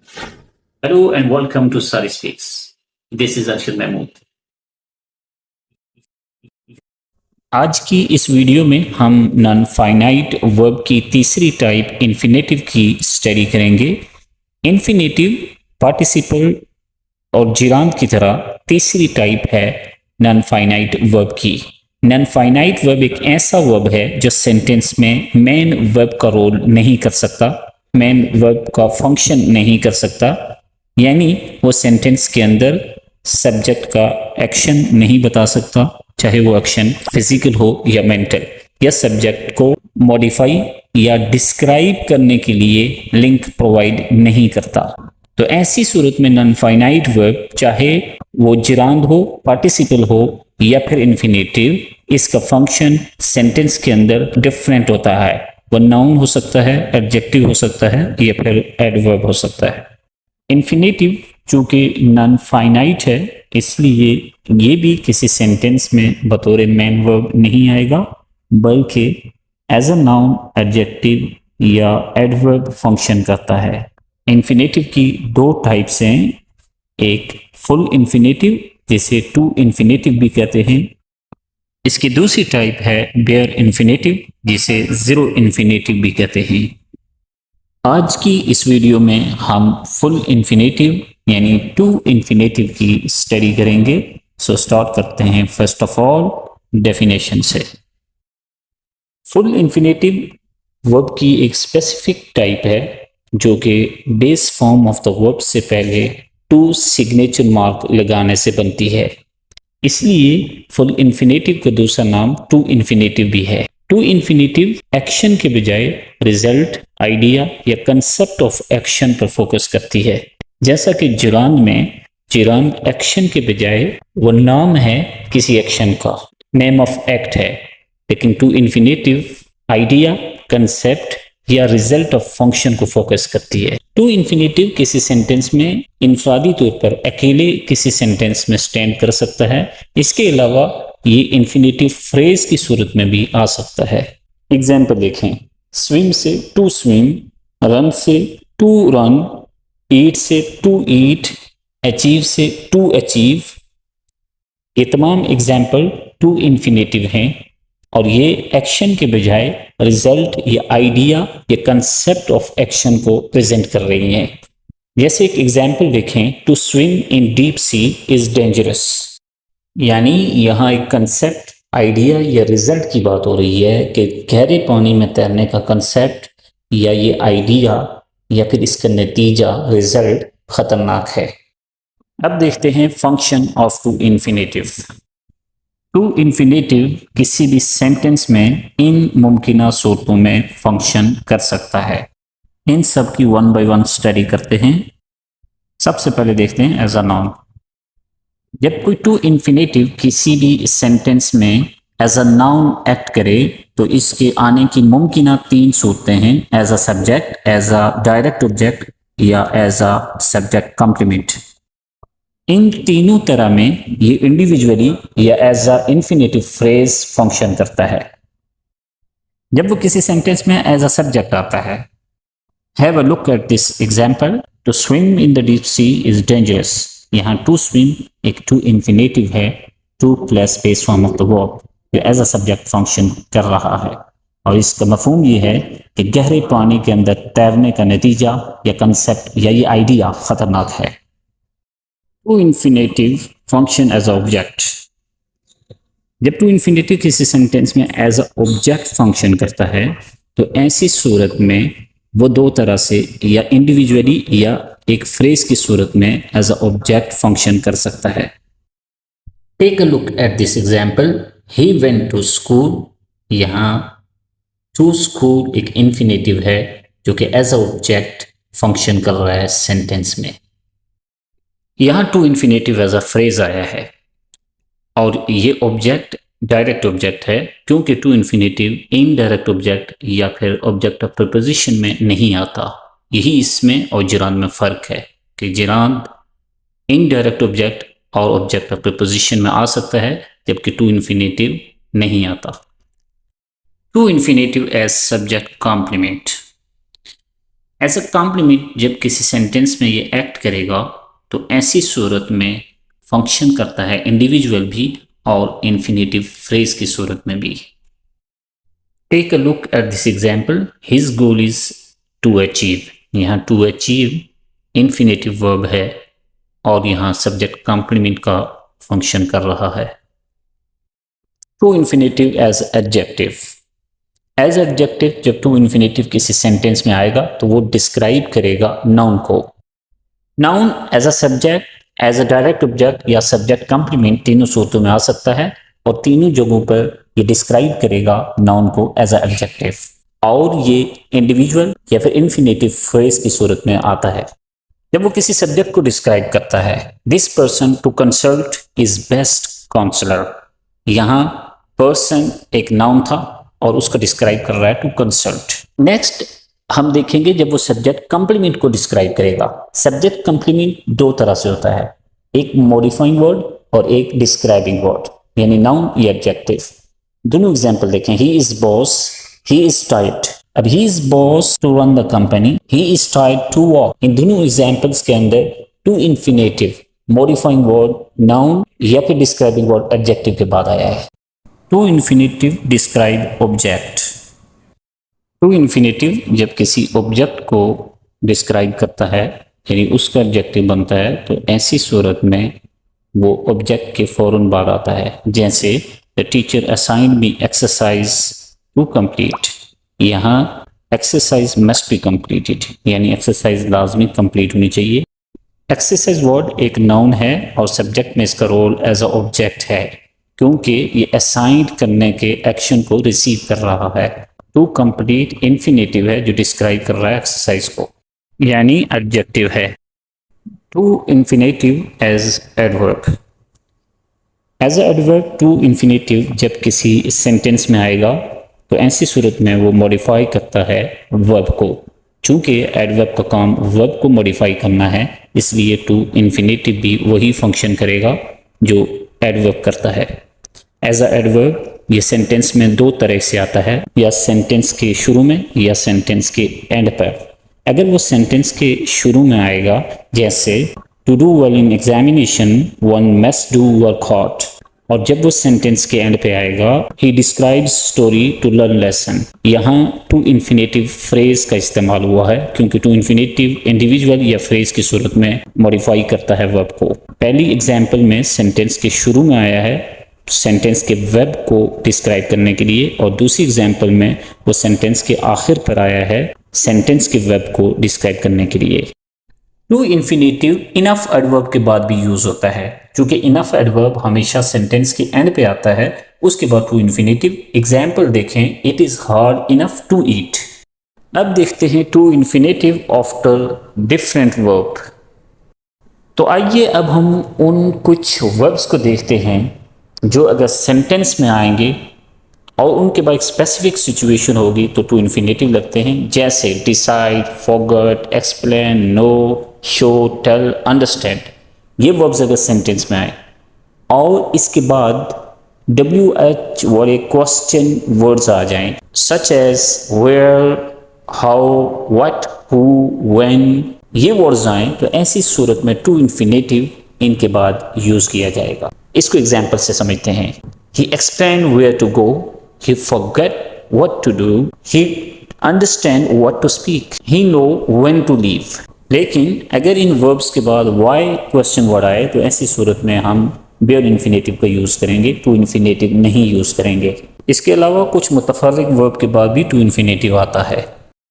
Hello and welcome to Sari Speaks. This is Arshad Mahmood. आज की इस video में हम नॉन फाइनाइट वर्ब की तीसरी टाइप इन्फिनेटिव की स्टडी करेंगे। इन्फिनेटिव पार्टिसिपल और जिरांद की तरह तीसरी टाइप है नॉन फाइनाइट वर्ब की। नॉन फाइनाइट वर्ब एक ऐसा वर्ब है जो सेंटेंस में मेन वर्ब का रोल नहीं कर सकता, मेन वर्ब का फंक्शन नहीं कर सकता, यानी वो सेंटेंस के अंदर सब्जेक्ट का एक्शन नहीं बता सकता, चाहे वो एक्शन फिजिकल हो या मेंटल, या सब्जेक्ट को मॉडिफाई या डिस्क्राइब करने के लिए लिंक प्रोवाइड नहीं करता। तो ऐसी सूरत में नॉन फाइनाइट वर्ब, चाहे वो जिरांद हो, पार्टिसिपल हो या फिर इन्फिनेटिव, इसका फंक्शन सेंटेंस के अंदर डिफरेंट होता है। वो नाउन हो सकता है, एडजेक्टिव हो सकता है या फिर एडवर्ब हो सकता है। इन्फिनेटिव चूंकि नॉन फाइनाइट है, इसलिए ये भी किसी सेंटेंस में बतौर मेन वर्ब नहीं आएगा, बल्कि एज अ नाउन, एडजेक्टिव या एडवर्ब फंक्शन करता है। इन्फिनेटिव की दो टाइप्स हैं, एक फुल इन्फिनेटिव जिसे टू इन्फिनेटिव भी कहते हैं, इसकी दूसरी टाइप है बेयर इन्फिनेटिव जिसे जीरो इन्फिनेटिव भी कहते हैं। आज की इस वीडियो में हम फुल इन्फिनेटिव यानी टू इन्फिनेटिव की स्टडी करेंगे। सो स्टार्ट करते हैं फर्स्ट ऑफ ऑल डेफिनेशन से। फुल इन्फिनेटिव वर्ब की एक स्पेसिफिक टाइप है जो कि base form of the verb से पहले टू सिग्नेचर मार्क लगाने से बनती है, इसलिए फुल इन्फिनेटिव का दूसरा नाम टू इन्फिनेटिव भी है। टू इन्फिनेटिव एक्शन के बजाय रिजल्ट, आइडिया या कंसेप्ट ऑफ एक्शन पर फोकस करती है। जैसा कि जिरांद में जिरांद एक्शन के बजाय वो नाम है किसी एक्शन का, नेम ऑफ एक्ट है, लेकिन टू इन्फिनेटिव आइडिया, कंसेप्ट या रिजल्ट ऑफ फंक्शन को फोकस करती है। टू इन्फिनेटिव किसी सेंटेंस में इनफरादी तौर पर अकेले किसी सेंटेंस में स्टैंड कर सकता है। इसके अलावा ये इन्फिनेटिव फ्रेज की सूरत में भी आ सकता है। एग्जाम्पल देखें, स्विम से टू स्विम, रन से टू रन, ईट से टू ईट, अचीव से टू अचीव। ये तमाम एग्जाम्पल टू इन्फिनेटिव हैं और ये एक्शन के बजाय रिजल्ट या आइडिया या कंसेप्ट ऑफ एक्शन को प्रेजेंट कर रही हैं। जैसे एक एग्जाम्पल देखें, to swim in deep sea is dangerous, यानी यहाँ एक कंसेप्ट, आइडिया या रिजल्ट की बात हो रही है कि गहरे पानी में तैरने का कंसेप्ट या ये आइडिया या फिर इसका नतीजा, रिजल्ट खतरनाक है। अब देखते हैं function of to infinitive. To infinitive किसी भी सेंटेंस में इन मुमकिन सूरतों में फंक्शन कर सकता है। इन सब की वन बाय वन स्टडी करते हैं। सबसे पहले देखते हैं एज अ नाउन। जब कोई टू इन्फिनेटिव किसी भी सेंटेंस में एज अ नाउन एक्ट करे तो इसके आने की मुमकिन तीन सूरतें हैं, as a subject, as a direct object या एज अ सब्जेक्ट कॉम्प्लीमेंट। इन तीनों तरह में ये इंडिविजुअली या as a infinitive phrase function करता है। जब वो किसी सेंटेंस में एज अ सब्जेक्ट आता है, have a look at this example, to swim in the deep sea is dangerous. यहाँ टू स्विम एक टू इन्फिनेटिव है, to plus base form of the verb जो एज अ सब्जेक्ट फंक्शन कर रहा है, और इसका मफहूम ये है कि गहरे पानी के अंदर तैरने का नतीजा या कंसेप्ट या ये आइडिया खतरनाक है। To infinitive function as a object. जब टू इन्फिनेटिव किसी सेंटेंस में एज अ ऑब्जेक्ट फंक्शन करता है तो ऐसी सूरत में वो दो तरह से, या इंडिविजुअली या एक फ्रेज की सूरत में एज अ ऑब्जेक्ट फंक्शन कर सकता है। Take a look at this example, he went to school. यहाँ टू स्कूल एक इन्फिनेटिव है जो कि एज अ ऑब्जेक्ट फंक्शन कर रहा है सेंटेंस में। यहाँ to infinitive as a phrase आया है और ये ऑब्जेक्ट डायरेक्ट ऑब्जेक्ट है, क्योंकि टू इन्फिनेटिव इनडायरेक्ट ऑब्जेक्ट या फिर ऑब्जेक्ट ऑफ प्रीपोजिशन में नहीं आता। यही इसमें और जिरांद में फ़र्क है कि जिरांद इनडायरेक्ट ऑब्जेक्ट और ऑब्जेक्ट ऑफ प्रीपोजिशन में आ सकता है, जबकि टू इन्फिनेटिव नहीं आता। To infinitive as subject complement. As a complement जब किसी सेंटेंस में ये एक्ट करेगा तो ऐसी सूरत में फंक्शन करता है इंडिविजुअल भी और इन्फिनेटिव फ्रेज की सूरत में भी। Take a look at this example, his goal is to achieve. यहाँ टू अचीव इन्फिनेटिव वर्ब है और यहाँ सब्जेक्ट कॉम्प्लीमेंट का फंक्शन कर रहा है। To infinitive as adjective. As adjective जब टू इन्फिनेटिव किसी सेंटेंस में आएगा तो वो डिस्क्राइब करेगा नाउन को। Noun as a subject, as a direct object या सब्जेक्ट कॉम्प्लीमेंट तीनों सूरतों में आ सकता है और तीनों जगहों पर ये डिस्क्राइब करेगा नाउन को एज अ एडजेक्टिव और ये इंडिविजुअल या फिर इन्फिनेटिव फ्रेज की सूरत में आता है जब वो किसी सब्जेक्ट को डिस्क्राइब करता है। This person to consult is best counsellor. यहाँ पर्सन एक नाउन था और उसको डिस्क्राइब कर रहा है टू कंसल्ट। नेक्स्ट हम देखेंगे जब वो सब्जेक्ट कंप्लीमेंट को डिस्क्राइब करेगा। सब्जेक्ट कंप्लीमेंट दो तरह से होता है, एक मॉडिफाइंग वर्ड और एक डिस्क्राइबिंग वर्ड, यानी नाउन या एडजेक्टिव। दोनों एग्जांपल देखें। He is boss, he is tight. अब he is boss to run the company, he is tight to walk. इन दोनों एग्जांपल्स के अंदर to infinitive modifying word noun या फिर डिस्क्राइबिंग वर्ड एडजेक्टिव के बाद आया है। To infinitive describe object. To infinitive जब किसी ऑब्जेक्ट को डिस्क्राइब करता है यानी उसका एडजेक्टिव बनता है तो ऐसी सूरत में वो ऑब्जेक्ट के फौरन बाद आता है। जैसे the teacher assigned me exercise to complete. यहाँ एक्सरसाइज मस्ट बी कंप्लीटेड यानी एक्सरसाइज लाजमी कंप्लीट होनी चाहिए। एक्सरसाइज वर्ड एक नाउन है और सब्जेक्ट में इसका रोल एज अ ऑब्जेक्ट है क्योंकि ये असाइन करने के एक्शन को रिसीव कर रहा है। टू कंप्लीट इन्फिनेटिव है जो डिस्क्राइब कर रहा है एक्सरसाइज को यानी एडजेक्टिव है। To infinitive as adverb. As adverb to infinitive जब किसी सेंटेंस में आएगा तो ऐसी सूरत में वो मॉडिफाई करता है वर्ब को। चूंकि एडवर्ब का काम वर्ब को मॉडिफाई करना है इसलिए टू इन्फिनेटिव भी वही फंक्शन करेगा जो एडवर्ब करता है। एज अ एडवर्ब ये सेंटेंस में दो तरह से आता है, या सेंटेंस के शुरू में या सेंटेंस के एंड पर। अगर वो सेंटेंस के शुरू में आएगा जैसे to do well in examination one must do work hard, और जब वो सेंटेंस के एंड पे आएगा he describes story to learn lesson. यहाँ टू इन्फिनेटिव फ्रेज का इस्तेमाल हुआ है क्योंकि टू इन्फिनेटिव इंडिविजुअल या फ्रेज की सूरत में मॉडिफाई करता है वर्ब को। पहली एग्जाम्पल में सेंटेंस के शुरू में आया है सेंटेंस के वर्ब को डिस्क्राइब करने के लिए और दूसरी एग्जाम्पल में वो सेंटेंस के आखिर पर आया है सेंटेंस के वर्ब को डिस्क्राइब करने के लिए। टू इन्फिनेटिव इनफ एडवर्ब के बाद भी यूज होता है। क्योंकि इनफ एडवर्ब हमेशा सेंटेंस के एंड पे आता है उसके बाद टू इन्फिनेटिव। एग्जाम्पल देखें, it is hard enough to eat. अब देखते हैं to infinitive after different verb. तो आइए अब हम उन कुछ वर्ब्स को देखते हैं जो अगर सेंटेंस में आएंगे और उनके बाद एक स्पेसिफिक सिचुएशन होगी तो टू इन्फिनेटिव लगते हैं। जैसे decide, forget, explain, know, show, tell, understand. ये वर्ब्स अगर सेंटेंस में आए और इसके बाद WH वाले क्वेश्चन वर्ड्स आ जाएं such as where, how, what, who, when, ये वर्ड्स आए तो ऐसी सूरत में टू इन्फिनेटिव इनके बाद यूज किया जाएगा। इसको एग्जाम्पल से समझते हैं। He explained where to go, he forget what to do, he understand what to speak, he know when to leave। लेकिन अगर इन वर्ब्स के बाद why क्वेश्चन वर्ड आए तो ऐसी सूरत में हम बेयर इन्फिनेटिव का यूज करेंगे, टू इन्फिनेटिव नहीं यूज करेंगे। इसके अलावा कुछ मुतफर्रिक वर्ब के बाद भी टू इन्फिनेटिव आता है।